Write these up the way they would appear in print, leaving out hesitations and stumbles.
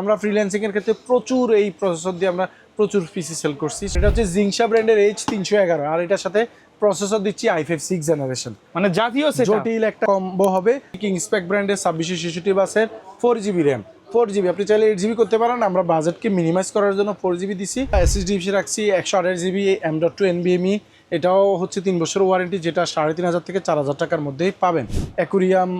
আমরা ফ্রিল্যান্সিং এর ক্ষেত্রে প্রচুর এই প্রসেসর দিয়ে আমরা প্রচুর পিসি সেল করছি। সেটা হচ্ছে জিংসা ব্র্যান্ডের H311, আর এটার সাথে প্রসেসর দিচ্ছি i5 6th জেনারেশন, মানে জাতীয় সেটআপ। জটিল একটা কম্বো হবে। কিংস্পেক ব্র্যান্ডের 2666 বাসের 4GB র্যাম, 4GB আপনি চাইলে 8GB করতে পারেন। আমরা বাজেটকে মিনিমাইজ করার জন্য 4GB দিছি। SSD রাখছি 128GB M.2 NVMe। এটাও হচ্ছে 3 বছর ওয়ারেন্টি, যেটা 3500 থেকে 4000 টাকার মধ্যেই পাবেন। অ্যাকুরিয়াম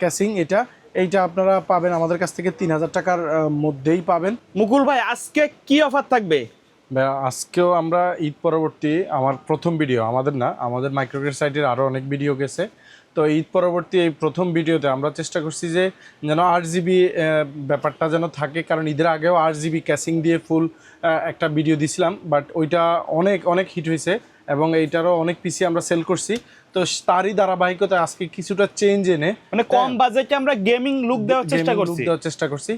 ক্যাসিং এইটা আপনারা পাবেন আমাদের কাছ থেকে 3000 টাকার মধ্যেই পাবেন। মুকুল ভাই, আজকে কি অফার থাকবে? আজকেও আমরা ঈদ পরবর্তী আমার প্রথম ভিডিও, আমাদের মাইক্রোগ্রেড সাইটের আরও অনেক ভিডিও গেছে। তো ঈদ পরবর্তী এই প্রথম ভিডিওতে আমরা চেষ্টা করছি যে যেন 8GB ব্যাপারটা যেন থাকে, কারণ ঈদের আগেও 8GB ক্যাসিং দিয়ে ফুল একটা ভিডিও দিছিলাম, বাট ওইটা অনেক অনেক হিট হয়েছে এবং এইটারও অনেক পিসি আমরা সেল করছি। তো তারই ধারাবাহিকতা আজকে কিছুটা চেঞ্জ এনে মানে কম বাজেটে আমরা গেমিং লুক দেওয়ার চেষ্টা করছি।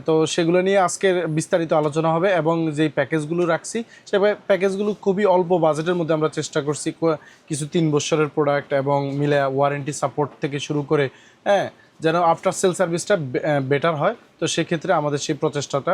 তো সেগুলো নিয়ে আজকে বিস্তারিত আলোচনা হবে এবং যেই প্যাকেজগুলো রাখছি সে প্যাকেজগুলো খুবই অল্প বাজেটের মধ্যে আমরা চেষ্টা করছি। কিছু 3 বছরের প্রোডাক্ট এবং মিলে ওয়ারেন্টি সাপোর্ট থেকে শুরু করে যেন আফটার সেল সার্ভিসটা বেটার হয়। তো সেক্ষেত্রে আমাদের সেই প্রচেষ্টাটা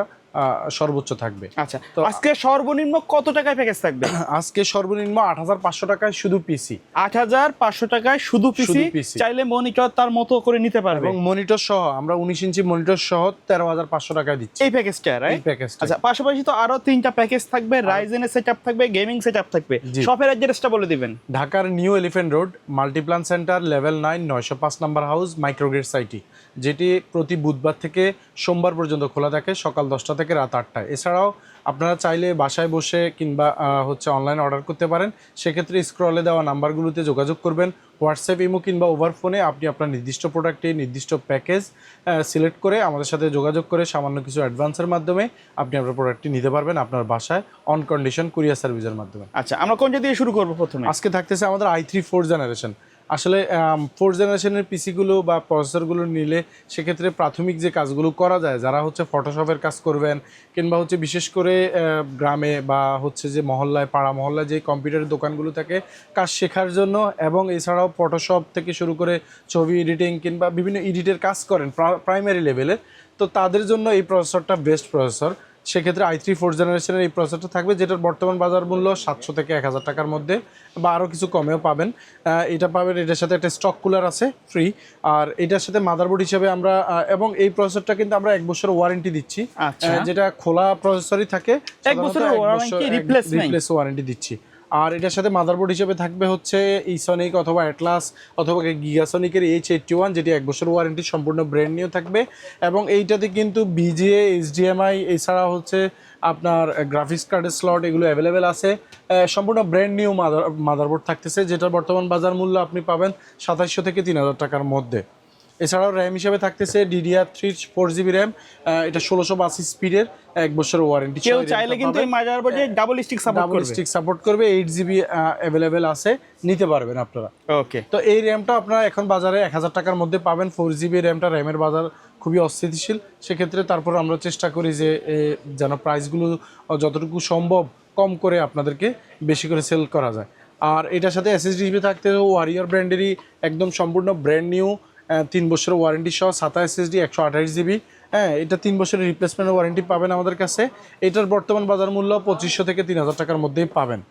সর্বোচ্চ থাকবে। আচ্ছা, তো আজকে সর্বনিম্ন কত টাকায় প্যাকেজ থাকবে? আজকে সর্বনিম্ন 8500 টাকায় শুধু পিসি। 8500 টাকায় শুধু পিসি। চাইলে মনিটর তার মতো করে নিতে পারবে এবং মনিটর সহ আমরা 19 ইঞ্চি মনিটর সহ 13500 টাকায় দিচ্ছি এই প্যাকেজটা, রাইট? এই প্যাকেজটা। আচ্ছা, পাশাপাশি তো আরো 3টা প্যাকেজ থাকবে, রাইজেনের সেটআপ থাকবে, গেমিং সেটআপ থাকবে। শপের অ্যাড্রেসটা বলে দিবেন। ঢাকার New Elephant Road, Multiplan Center, level 9, 905 number house, মাইক্রোগ্রেড সাইটি, যেটি প্রতি বুধবার থেকে সোমবার পর্যন্ত খোলা থাকে সকাল 10টা থেকে রাত 8টায়। এছাড়াও আপনারা চাইলে বাসায় বসে কিংবা অনলাইন অর্ডার করতে পারেন। সেক্ষেত্রে স্ক্রলে দেওয়া নাম্বারগুলোতে যোগাযোগ করবেন। হোয়াটসঅ্যাপ, ইমো কিংবা ওভার ফোনে আপনি আপনার নির্দিষ্ট প্রোডাক্টে নির্দিষ্ট প্যাকেজ সিলেক্ট করে আমাদের সাথে যোগাযোগ করে সামান্য কিছু অ্যাডভান্সের মাধ্যমে আপনি আপনার প্রোডাক্টটি নিতে পারবেন আপনার বাসায় অন কন্ডিশন কুরিয়ার সার্ভিসের মাধ্যমে। আচ্ছা, আমরা কোনটা দিয়ে শুরু করবো প্রথমে? আজকে থাকতেছে আমাদের i3 4th জেনারেশন। আসলে 4th জেনারেশনের পিসিগুলো বা প্রসেসরগুলো নিলে সেক্ষেত্রে প্রাথমিক যে কাজগুলো করা যায়, যারা ফটোশপের কাজ করবেন কিংবা বিশেষ করে গ্রামে বা যে মহল্লায়, পাড়া মহল্লায় যে কম্পিউটারের দোকানগুলো থাকে কাজ শেখার জন্য, এবং এছাড়াও ফটোশপ থেকে শুরু করে ছবি এডিটিং কিংবা বিভিন্ন এডিটের কাজ করেন প্রাইমারি লেভেলে, তো তাদের জন্য এই প্রসেসরটা বেস্ট প্রসেসর। সেক্ষেত্রে i3 4th জেনারেশনের এই প্রসেসরটা থাকবে, যেটার বর্তমান বাজার মূল্য 700 থেকে 1000 টাকার মধ্যে, বা আরও কিছু কমেও পাবেন। এটা পাবেন, এটার সাথে একটা স্টক কুলার আছে ফ্রি, আর এটার সাথে মাদারবোর্ড হিসেবে আমরা এবং এই প্রসেসরটা কিন্তু আমরা 1 বছর ওয়ারেন্টি দিচ্ছি। যেটা খোলা প্রসেসরই থাকে 1 বছরের রিপ্লেস ওয়ারেন্টি দিচ্ছি। আর এটার সাথে মাদারবোর্ড হিসেবে থাকবে ইসনিক অথবা অ্যাটলাস অথবা গিগাসনিকের H81, যেটি 1 বছর ওয়ারেন্টি সম্পূর্ণ ব্র্যান্ড নিউ থাকবে। এবং এইটাতে কিন্তু BGA, HDMI এছাড়া আপনার গ্রাফিক্স কার্ডের স্লট এগুলো অ্যাভেলেবেল আছে। সম্পূর্ণ ব্র্যান্ড নিউ মাদারবোর্ড থাকতেছে, যেটার বর্তমান বাজার মূল্য আপনি পাবেন 2700 থেকে 3000 টাকার মধ্যে। এছাড়াও র্যাম হিসেবে থাকতেছে DDR3 4GB র্যাম, এটা 1682 স্পিডের 1 বছর ওয়ারেন্টি। কেউ চাইলে কিন্তু এই মাদারবোর্ডে ডাবল স্টিক সাপোর্ট করবে। 8GB অ্যাভেলেবেল আছে, নিতে পারবেন আপনারা। ওকে, তো এই র্যামটা আপনারা এখন বাজারে 1000 টাকার মধ্যে পাবেন। 4GB র্যামের বাজার খুবই অস্থিতিশীল। সেক্ষেত্রে তারপর আমরা চেষ্টা করি যে যেন প্রাইসগুলো যতটুকু সম্ভব কম করে আপনাদেরকে বেশি করে সেল করা যায়। আর এটার সাথে SSD থাকতে ওয়ারিয়র ব্র্যান্ডেরই একদম সম্পূর্ণ ব্র্যান্ড নিউ 3 বছরের ওয়ারেন্টি সহ SATA SSD 128GB। এটা 3 বছরের রিপ্লেসমেন্ট ওয়ারেন্টি পাবেন আমাদের কাছে। এটার বর্তমান বাজার মূল্য 2500 থেকে 3000 টাকার মধ্যেই পাবেন।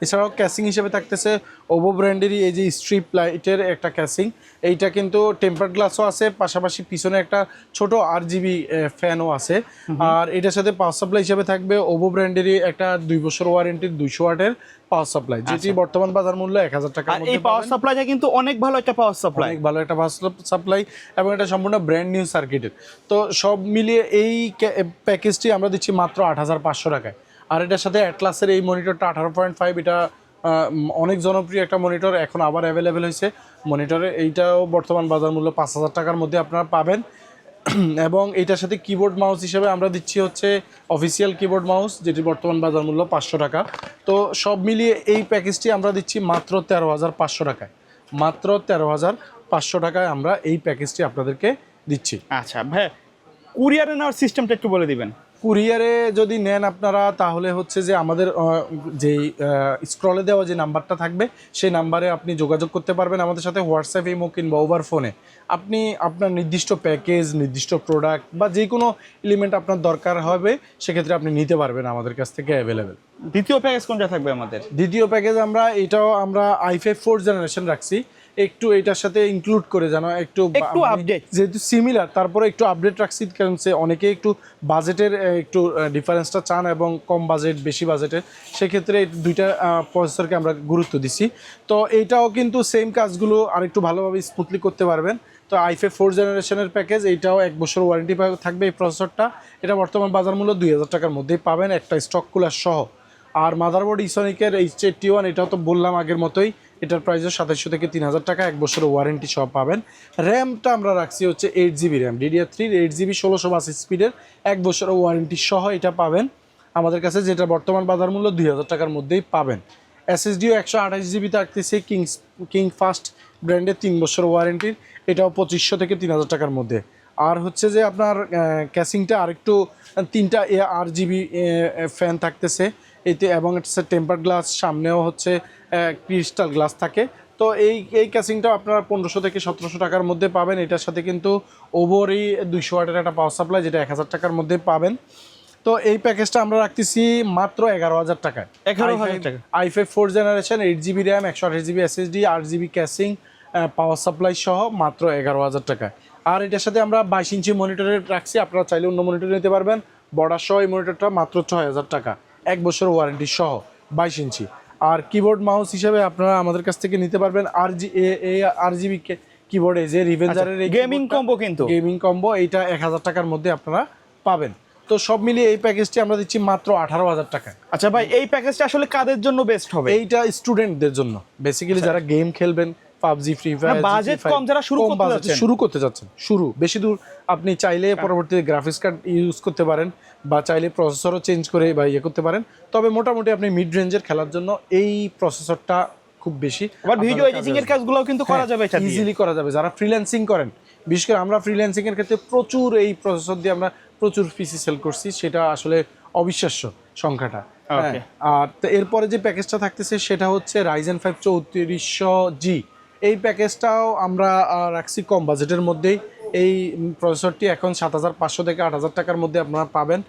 এছাড়াও ক্যাসিং হিসেবে থাকতেছে ওভো ব্র্যান্ডেরই এই যে স্ট্রিপ লাইটের একটা ক্যাসিং, এইটা কিন্তু টেম্পার গ্লাসও আছে, পাশাপাশি পিছনে একটা ছোট RGB ফ্যানও আছে। আর এটার সাথে পাওয়ার সাপ্লাই হিসেবে থাকবে ওভো ব্র্যান্ডেরই একটা 2 বছর ওয়ারেন্টির 200 ওয়াটের পাওয়ার সাপ্লাই, যেটি বর্তমান বাজার মূল্য 1000 টাকার মধ্যে। এই পাওয়ার সাপ্লাইটা কিন্তু অনেক ভালো একটা পাওয়ার সাপ্লাই এবং এটা সম্পূর্ণ ব্র্যান্ড নিউ সার্কিটের। তো সব মিলিয়ে এই প্যাকেজটি আমরা দিচ্ছি মাত্র 8500 টাকায়। আর এটার সাথে অ্যাটলাসের এই মনিটরটা 18.5, এটা অনেক জনপ্রিয় একটা মনিটর, এখন আবার অ্যাভেলেবেল হয়েছে মনিটরে। এইটাও বর্তমান বাজার মূল্য 5000 টাকার মধ্যে আপনারা পাবেন। এবং এইটার সাথে কিবোর্ড মাউস হিসেবে আমরা দিচ্ছি অফিসিয়াল কিবোর্ড মাউস, যেটি বর্তমান বাজার মূল্য 500 টাকা। তো সব মিলিয়ে এই প্যাকেজটি আমরা দিচ্ছি মাত্র 13500 টাকায়। মাত্র 13500 টাকায় আমরা এই প্যাকেজটি আপনাদেরকে দিচ্ছি। আচ্ছা ভাই, কুরিয়ারে নেওয়ার সিস্টেমটা একটু বলে দিবেন। কুরিয়ারে যদি নেন আপনারা তাহলে হচ্ছে যে আমাদের যেই স্ক্রলে দেওয়া যে নাম্বারটা থাকবে সেই নাম্বারে আপনি যোগাযোগ করতে পারবেন আমাদের সাথে, হোয়াটসঅ্যাপ ইমো কিংবা ওভার ফোনে। আপনি আপনার নির্দিষ্ট প্যাকেজ, নির্দিষ্ট প্রোডাক্ট বা যে কোনো এলিমেন্ট আপনার দরকার হবে সেক্ষেত্রে আপনি নিতে পারবেন আমাদের কাছ থেকে অ্যাভেলেবেল। দ্বিতীয় প্যাকেজ কোনটা থাকবে আমাদের? দ্বিতীয় প্যাকেজ আমরা i5 4th জেনারেশন রাখছি, একটু এটার সাথে ইনক্লুড করে যেন একটু আপডেট, যেহেতু সিমিলার তারপরে একটু আপডেট রাখছি, কারণ সে অনেকে একটু বাজেটের একটু ডিফারেন্সটা চান এবং কম বাজেট বেশি বাজেটের, সেক্ষেত্রে দুইটা প্রসেসরকে আমরা গুরুত্ব দিছি। তো এইটাও কিন্তু সেম কাজগুলো আর একটু ভালোভাবে স্মুথলি করতে পারবেন। তো i5 4th জেনারেশনের প্যাকেজ, এইটাও 1 বছর ওয়ারেন্টি থাকবে এই প্রসেসরটা। এটা বর্তমান বাজার মূল্য 2000 টাকার মধ্যেই পাবেন একটা স্টক কুলার সহ। আর মাদারবোর্ড ইসনিকের H81, এটাও তো বললাম আগের মতোই, এটার প্রাইসও 2700 থেকে 3000 টাকা, 1 বছরের ওয়ারেন্টি সহ পাবেন। র্যামটা আমরা রাখছি হচ্ছে 8GB র্যাম, DDR3 8GB 1682 স্পিডের, 1 বছরের ওয়ারেন্টি সহ এটা পাবেন আমাদের কাছে, যেটা বর্তমান বাজার মূল্য 2000 টাকার মধ্যেই পাবেন। SSDও 128GB থাকতেছে কিং ফাস্ট ব্র্যান্ডের, 3 বছর ওয়ারেন্টির, এটাও 2500 থেকে 3000 টাকার মধ্যে। আর হচ্ছে যে আপনার ক্যাসিংটা আরেকটু 3টা RGB ফ্যান থাকতেছে এতে, এবং হচ্ছে টেম্পার গ্লাস, সামনেও হচ্ছে ক্রিস্টাল গ্লাস থাকে। তো এই ক্যাসিংটা আপনার 1500 থেকে 1700 টাকার মধ্যে পাবেন। এটার সাথে কিন্তু ওভারই 200 ওয়াটের একটা পাওয়ার সাপ্লাই, যেটা 1000 টাকার মধ্যে পাবেন। তো এই প্যাকেজটা আমরা রাখতেছি মাত্র 11,000 টাকায়। 11,000 টাকা। i5 4th generation, 8GB RAM, 128GB SSD, 8GB casing, power supply সহ মাত্র 11,000 টাকায়। আর এটার সাথে আমরা 22 ইঞ্চি মনিটরের রাখছি, আপনারা চাইলে অন্য মনিটর নিতে পারবেন। বর্ডার সহ এই মনিটরটা মাত্র 6000 টাকা, 1 বছর ওয়ারেন্টি সহ, 22 ইঞ্চি। আর কিবোর্ড মাউস হিসেবে আপনারা আমাদের কাছ থেকে নিতে পারবেন RGB কিবোর্ড, এই যে রিভেঞ্জারের গেমিং কম্বো, কিন্তু গেমিং কম্বো, এইটা 1000 টাকার মধ্যে আপনারা পাবেন। তো সব মিলিয়ে এই প্যাকেজটি আমরা দিচ্ছি মাত্র 18,000 টাকায়। আচ্ছা ভাই, এই প্যাকেজটা আসলে কাদের জন্য বেস্ট হবে? এইটা স্টুডেন্টদের জন্য, বেসিক্যালি যারা গেম খেলবেন, পাবজি, ফ্রি ফায়ার, বাজেট কম, যারা শুরু করতে যাচ্ছেন, বেশি দূর আপনি চাইলে পরবর্তীতে গ্রাফিক্স কার্ড ইউজ করতে পারেন, বা চাইলে প্রসেসরও চেঞ্জ করে বা ইয়ে করতে পারেন। তবে মোটামুটি আপনি মিড রেঞ্জের খেলার জন্য এই প্রসেসরটা খুব বেশি। আবার ভিডিও এডিটিং এর কাজগুলোও কিন্তু করা যাবে, এটা ইজিলি করা যাবে। যারা ফ্রিল্যান্সিং করেন, বিশেষ করে আমরা ফ্রিল্যান্সিং এর ক্ষেত্রে প্রচুর এই প্রসেসর দিয়ে আমরা প্রচুর পিসি সেল করছি, সেটা আসলে অবিশ্বাস্য সংখ্যাটা। আর তো এরপরে যে প্যাকেজটা থাকতেছে সেটা হচ্ছে Ryzen 5 3400G। এই প্যাকেজটাও আমরা রাখছি কম বাজেটের মধ্যেই। এই প্রসেসরটি এখন 7500 থেকে 8000 টাকার মধ্যে আপনারা পাবেন।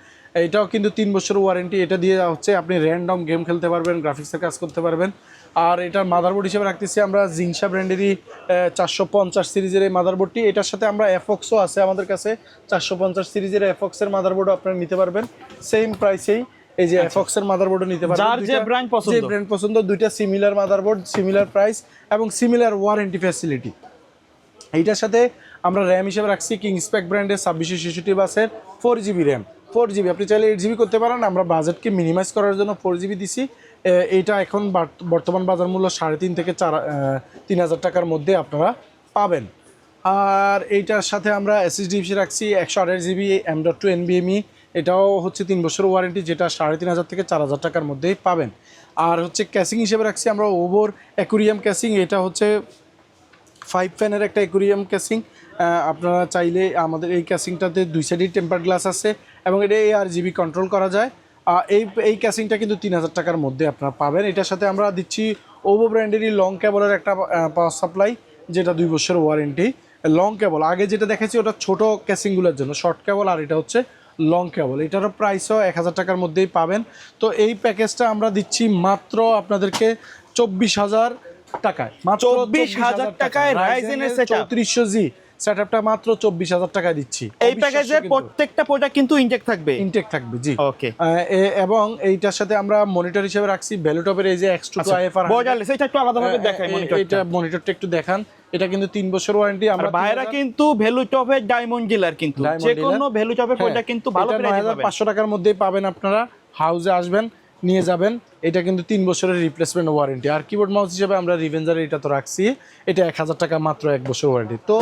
এটাও কিন্তু 3 বছর ওয়ারেন্টি। এটা দিয়ে হচ্ছে আপনি র্যান্ডম গেম খেলতে পারবেন, গ্রাফিক্সের কাজ করতে পারবেন। আর এটার মাদারবোর্ড হিসেবে রাখতেছি আমরা জিংসা ব্র্যান্ডেরই 450 সিরিজের এই মাদারবোর্ডটি। এটার সাথে আমরা এফঅক্সও আছে আমাদের কাছে, 450 সিরিজের এফঅক্সের মাদারবোর্ডও আপনারা নিতে পারবেন সেম প্রাইসেই। এই যে এফঅক্সের মাদারবোর্ডও নিতে পারবেন, যার যে ব্র্যান্ড পছন্দ, দুইটা সিমিলার মাদারবোর্ড, সিমিলার প্রাইস এবং সিমিলার ওয়ারেন্টি ফ্যাসিলিটি। এইটার সাথে আমরা র্যাম হিসেবে রাখছি কিংস্প্যাক ব্র্যান্ডের 2666 বাসের 4GB র্যাম, 4GB। আপনি চাইলে 8GB করতে পারেন, আমরা বাজেটকে মিনিমাইজ করার জন্য 4GB দিছি। এইটা এখন বর্তমান বাজার মূল্য 3,500 থেকে 3,000 টাকার মধ্যে আপনারা পাবেন। আর এইটার সাথে আমরা SSD হিসেবে রাখছি 128GB M.2 NVMe, এটাও হচ্ছে 3 বছর ওয়ারেন্টি, যেটা 3,500 থেকে 4,000 টাকার মধ্যেই পাবেন। আর হচ্ছে ক্যাসিং হিসেবে রাখছি আমরা ওভর অ্যাকুরিয়াম ক্যাসিং, এটা হচ্ছে 5 ফ্যানের একটা অ্যাকুরিয়াম ক্যাসিং। আপনারা চাইলে আমাদের এই ক্যাসিংটাতে 2 সাইডেই টেম্পার গ্লাস আছে এবং এটা ARGB কন্ট্রোল করা যায়। এই ক্যাসিংটা কিন্তু 3,000 টাকার মধ্যে আপনারা পাবেন। এটার সাথে আমরা দিচ্ছি ওভো ব্র্যান্ডেরই লং কেবলের একটা পাওয়ার সাপ্লাই, যেটা 2 বছর ওয়ারেন্টি। লং কেবল আগে যেটা দেখাচ্ছি ওটা ছোট ক্যাসিংগুলোর জন্য শর্ট কেবল, আর এটা হচ্ছে লং কেবল। এটারও প্রাইসও 1000 টাকার মধ্যেই পাবেন। তো এই প্যাকেজটা আমরা দিচ্ছি মাত্র আপনাদেরকে 24,000 টাকায়, মাত্র 24,000 টাকায় Ryzen এর সেটআপ 3400G সেটআপটা মাত্র 24,000 টাকায় দিচ্ছি। এই প্যাকেজে প্রত্যেকটা প্রোডাক্ট কিন্তু ইনটেক থাকবে, জি। ওকে। এবং এইটার সাথে আমরা মনিটর হিসেবে রাখছি ভ্যালুটপের এই যে X22 IFR বর্ডারলেস, এটা একটু আলাদাভাবে দেখাই মনিটরটা। এটা মনিটরটা একটু দেখান। এটা কিন্তু 3 বছর ওয়ারেন্টি। আমরা বাইরে কিন্তু ভ্যালুটপের ডায়মন্ড ডিলার, কিন্তু যে কোনো ভ্যালুটপের প্রোডাক্ট কিন্তু ভালো প্রাইসে পাবেন। 9,500 টাকার মধ্যেই পাবেন। আপনারা হাউসে আসবেন, নিয়ে যাবেন। এটা কিন্তু 3 বছরের রিপ্লেসমেন্ট ওয়ারেন্টি। আর কিবোর্ড মাউস হিসেবে আমরা রিভেঞ্জারের এটা তো রাখছি, এটা 1000 টাকা, মাত্র 1 বছর ওয়ারেন্টি। তো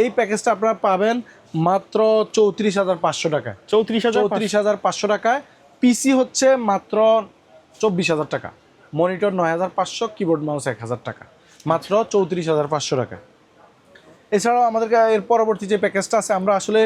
এই প্যাকেজটা আপনারা পাবেন মাত্র 34,500 টাকায়। 34,500 টাকায়। পিসি হচ্ছে মাত্র 24,000 টাকা, মনিটর 9,500, কিবোর্ড মাউস 1,000 টাকা, মাত্র 34,500 টাকা। এছাড়াও আমাদের এর পরবর্তী যে প্যাকেজটা আছে, আমরা আসলে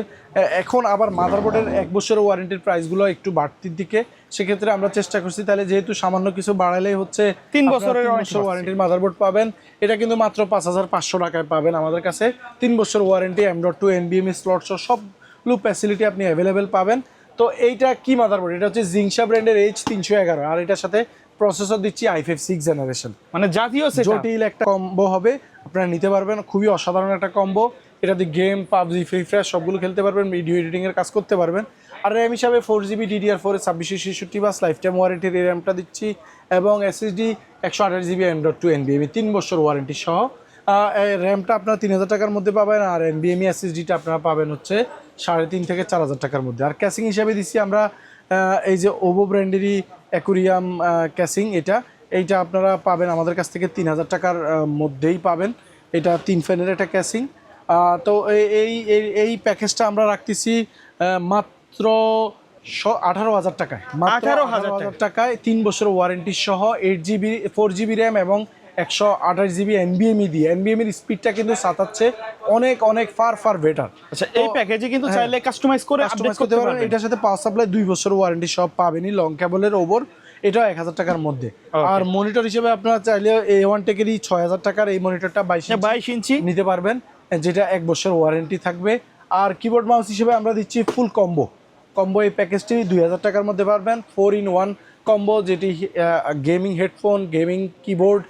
এখন আবার মাদারবোর্ডের 1 বছরের ওয়ারেন্টির প্রাইসগুলো একটু বাড়তির দিকে, সেক্ষেত্রে আমরা চেষ্টা করছি তাহলে যেহেতু সামান্য কিছু বাড়ালেই হচ্ছে 3 বছরের ওয়ারেন্টির মাদারবোর্ড পাবেন। এটা কিন্তু মাত্র 5500 টাকায় পাবেন আমাদের কাছে। 3 বছর ওয়ারেন্টি, M.2 NVMe স্লট সহ সবগুলো ফ্যাসিলিটি আপনি অ্যাভেলেবেল পাবেন। তো এইটা কি মাদারবোর্ড? এটা হচ্ছে জিংশা ব্র্যান্ডের H311, আর এটার সাথে প্রসেসর দিচ্ছি i5 6th জেনারেশন, মানে জাতীয় সেটআপ। জটিল একটা কম্বো হবে, আপনারা নিতে পারবেন। খুবই অসাধারণ একটা কম্বো। এটা দিয়ে গেম, পাবজি, ফ্রি ফায়ার সবগুলো খেলতে পারবেন, ভিডিও এডিটিং এর কাজ করতে পারবেন। আর র্যাম হিসাবে 4GB DDR4 2666 বাস লাইফ টাইম ওয়ারেন্টির এই র্যামটা দিচ্ছি, এবং SSD 128GB M.2 NVMe 3 বছর ওয়ারেন্টি সহ। র্যামটা আপনারা 3000 টাকার মধ্যে পাবেন, আর NVMe SSDটা আপনারা পাবেন হচ্ছে 3,500 থেকে 4,000 টাকার মধ্যে। আর ক্যাসিং হিসাবে দিচ্ছি আমরা এই যে ওভো ব্র্যান্ডেরই অ্যাকুরিয়াম ক্যাসিং, এইটা আপনারা পাবেন আমাদের কাছ থেকে 3000 টাকার মধ্যেই পাবেন। এটা 3 ফ্যানের একটা ক্যাসিং। তো এই প্যাকেজটা আমরা রাখতেছি মাত্র 18,000 টাকায়, মাত্র 18,000 টাকায় 3 বছর ওয়ারেন্টি সহ 8GB 4GB র্যাম এবং 128GB NVMe দিয়ে। NVMe এর স্পিডটা কিন্তু সাতাচ্ছে অনেক অনেক ফার বেটার। আচ্ছা, এই প্যাকেজে কিন্তু চাইলে কাস্টমাইজ করে আপডেট করতে পারবেন। এটার সাথে পাওয়ার সাপ্লাই 2 বছর ওয়ারেন্টি সব পাবেনই, লং কেবলের ওভার, এটা 1000 টাকার মধ্যে। আর মনিটর হিসেবে আপনারা চাইলে A1 টেকেরই 6000 টাকার এই মনিটরটা 22 ইঞ্চি নিতে পারবেন, যেটা 1 বছর ওয়ারেন্টি থাকবে। আর কিবোর্ড মাউস হিসেবে আমরা দিচ্ছি ফুল কম্বো। এই প্যাকেজটি 2000 টাকার মধ্যে পারবেন, 4-in-1 কম্বো, যেটি গেমিং হেডফোন, গেমিং কিবোর্ড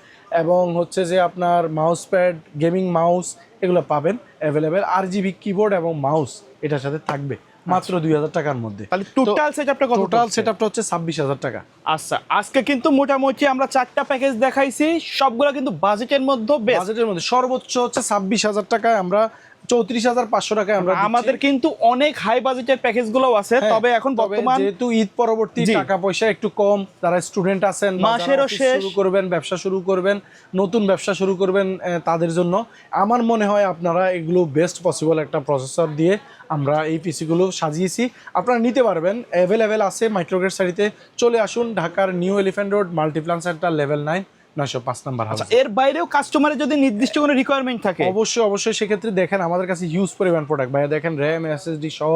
এবং হচ্ছে যে আপনার মাউস প্যাড, গেমিং মাউস এগুলো পাবেন অ্যাভেলেবেল। RGB কিবোর্ড এবং মাউস এটার সাথে থাকবে মাত্র 2000 টাকার মধ্যে। তাহলে টোটাল সেটআপটা কত? টোটাল সেটআপটা হচ্ছে 26,000 টাকা। আচ্ছা, আজকে কিন্তু মোটামুটি আমরা 4টা প্যাকেজ দেখাইছি, সবগুলো কিন্তু বাজেটের মধ্যে, বাজেটের মধ্যে সর্বোচ্চ হচ্ছে 26,000 টাকায়, আমরা 34,500 টাকায় আমরা আমাদের কিন্তু অনেক হাই বাজেটের প্যাকেজগুলো আছে। তবে এখন বর্তমান যেহেতু ঈদ পরবর্তী টাকা পয়সা একটু কম, যারা স্টুডেন্ট আছেন, মাসেরও শেষ, শুরু করবেন, ব্যবসা শুরু করবেন, নতুন ব্যবসা শুরু করবেন, তাদের জন্য আমার মনে হয় আপনারা এগুলো বেস্ট পসিবল একটা প্রসেসর দিয়ে আমরা এই পিসিগুলো সাজিয়েছি, আপনারা নিতে পারবেন। অ্যাভেলেবেল আছে মাইক্রোগ্রেড সারিতে। চলে আসুন ঢাকার New Elephant Road Multiplan Center, level 9, 905 number house. এর বাইরেও কাস্টমারের যদি নির্দিষ্ট কোনো রিকোয়ারমেন্ট থাকে, অবশ্যই সেক্ষেত্রে দেখেন আমাদের কাছে হিউজ পরিমাণ প্রোডাক্ট ভাইয়া। দেখেন র্যাম, SSD সহ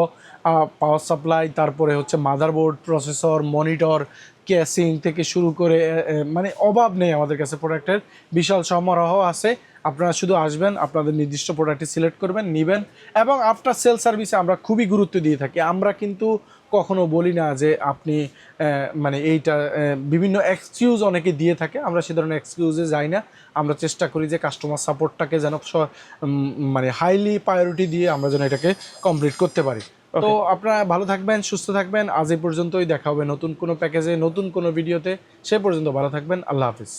পাওয়ার সাপ্লাই, তারপরে হচ্ছে মাদারবোর্ড, প্রসেসর, মনিটর, ক্যাসিং থেকে শুরু করে মানে অভাব নেই আমাদের কাছে প্রোডাক্টের, বিশাল সমারোহ আছে। আপনারা শুধু আসবেন, আপনাদের নির্দিষ্ট প্রোডাক্টটি সিলেক্ট করবেন, নেবেন, এবং আফটার সেল সার্ভিসে আমরা খুবই গুরুত্ব দিয়ে থাকি। আমরা কিন্তু কখনো বলি না যে আপনি মানে এইটা, বিভিন্ন এক্সকিউজ অনেকে দিয়ে থাকে, আমরা সে ধরনের এক্সকিউজে যাই না। আমরা চেষ্টা করি যে কাস্টমার সাপোর্টটাকে যেন মানে হাইলি প্রায়োরিটি দিয়ে আমরা যেন এটাকে কমপ্লিট করতে পারি। তো আপনারা ভালো থাকবেন, সুস্থ থাকবেন। আজ এই পর্যন্তই, দেখা হবে নতুন কোনো প্যাকেজে, নতুন কোনো ভিডিওতে। সে পর্যন্ত ভালো থাকবেন। আল্লাহ হাফিজ।